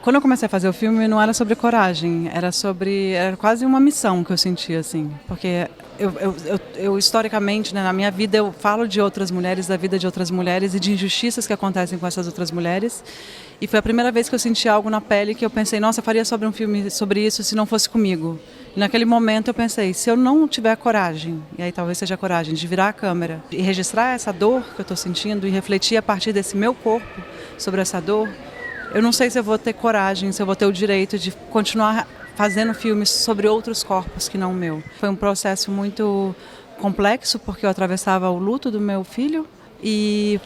Quando eu comecei a fazer o filme, não era sobre coragem, era quase uma missão que eu sentia, assim, porque eu historicamente, né, na minha vida, eu falo de outras mulheres, da vida de outras mulheres e de injustiças que acontecem com essas outras mulheres, e foi a primeira vez que eu senti algo na pele que eu pensei, nossa, eu faria sobre um filme sobre isso se não fosse comigo. E naquele momento eu pensei, se eu não tiver coragem, e aí talvez seja a coragem de virar a câmera e registrar essa dor que eu estou sentindo e refletir a partir desse meu corpo sobre essa dor, eu não sei se eu vou ter coragem, se eu vou ter o direito de continuar fazendo filmes sobre outros corpos que não o meu. Foi um processo muito complexo, porque eu atravessava o luto do meu filho e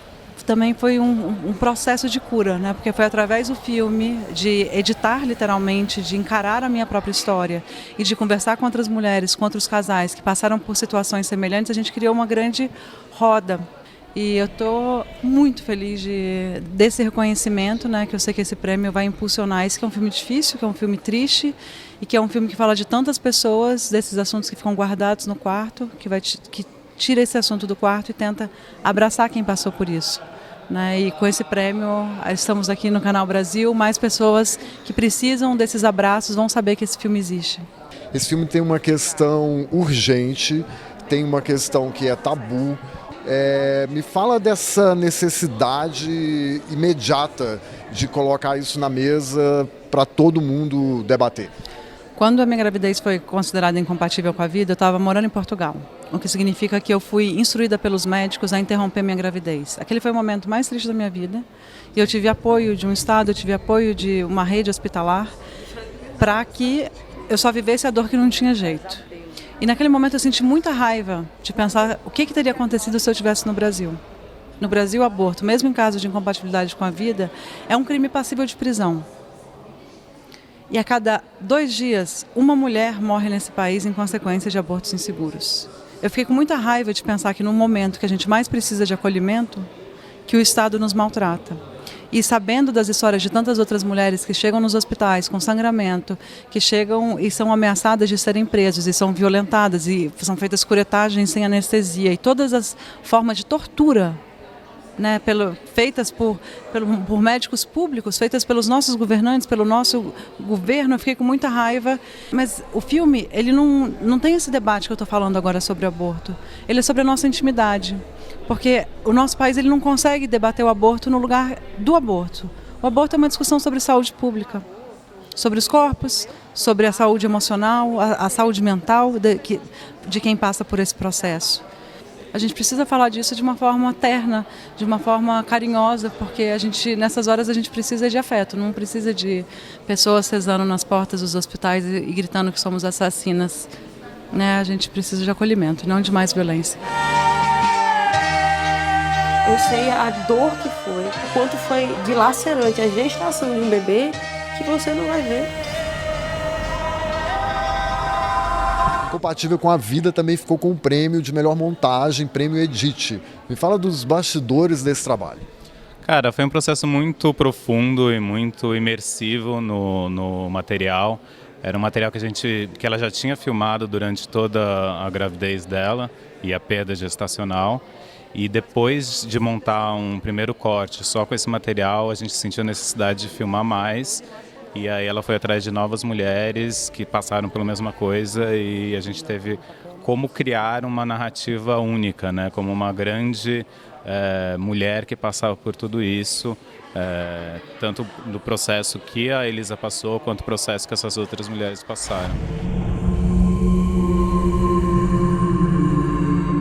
também foi um processo de cura, né? Porque foi através do filme, de editar literalmente, de encarar a minha própria história e de conversar com outras mulheres, com outros casais que passaram por situações semelhantes, a gente criou uma grande roda. E eu estou muito feliz desse reconhecimento, né, que eu sei que esse prêmio vai impulsionar isso, que é um filme difícil, que é um filme triste e que é um filme que fala de tantas pessoas, desses assuntos que ficam guardados no quarto, que tira esse assunto do quarto e tenta abraçar quem passou por isso. Né? E com esse prêmio, estamos aqui no Canal Brasil, mais pessoas que precisam desses abraços vão saber que esse filme existe. Esse filme tem uma questão urgente, tem uma questão que é tabu. Me fala dessa necessidade imediata de colocar isso na mesa para todo mundo debater. Quando a minha gravidez foi considerada incompatível com a vida, eu estava morando em Portugal, o que significa que eu fui instruída pelos médicos a interromper minha gravidez. Aquele foi o momento mais triste da minha vida e eu tive apoio de um Estado, eu tive apoio de uma rede hospitalar para que eu só vivesse a dor que não tinha jeito. E naquele momento eu senti muita raiva de pensar o que teria acontecido se eu estivesse no Brasil. No Brasil, o aborto, mesmo em caso de incompatibilidade com a vida, é um crime passível de prisão. E a cada 2 dias, uma mulher morre nesse país em consequência de abortos inseguros. Eu fiquei com muita raiva de pensar que no momento que a gente mais precisa de acolhimento, que o Estado nos maltrata. E sabendo das histórias de tantas outras mulheres que chegam nos hospitais com sangramento, que chegam e são ameaçadas de serem presas e são violentadas e são feitas curetagens sem anestesia e todas as formas de tortura, né, feitas por médicos públicos, feitas pelos nossos governantes, pelo nosso governo, eu fiquei com muita raiva. Mas o filme, ele não tem esse debate que eu estou falando agora sobre aborto. Ele é sobre a nossa intimidade. Porque o nosso país ele não consegue debater o aborto no lugar do aborto. O aborto é uma discussão sobre saúde pública, sobre os corpos, sobre a saúde emocional, a saúde mental de quem passa por esse processo. A gente precisa falar disso de uma forma terna, de uma forma carinhosa, porque nessas horas a gente precisa de afeto, não precisa de pessoas rezando nas portas dos hospitais e gritando que somos assassinas. Né? A gente precisa de acolhimento, não de mais violência. Eu sei a dor que foi, o quanto foi dilacerante a gestação de um bebê que você não vai ver. Compatível com a vida também ficou com o prêmio de melhor montagem, prêmio Edit. Me fala dos bastidores desse trabalho. Cara, foi um processo muito profundo e muito imersivo no material. Era um material que ela já tinha filmado durante toda a gravidez dela e a perda gestacional. E depois de montar um primeiro corte só com esse material, a gente sentiu a necessidade de filmar mais. E aí ela foi atrás de novas mulheres que passaram pela mesma coisa e a gente teve como criar uma narrativa única, né? Como uma grande mulher que passava por tudo isso, tanto do processo que a Elisa passou, quanto o processo que essas outras mulheres passaram.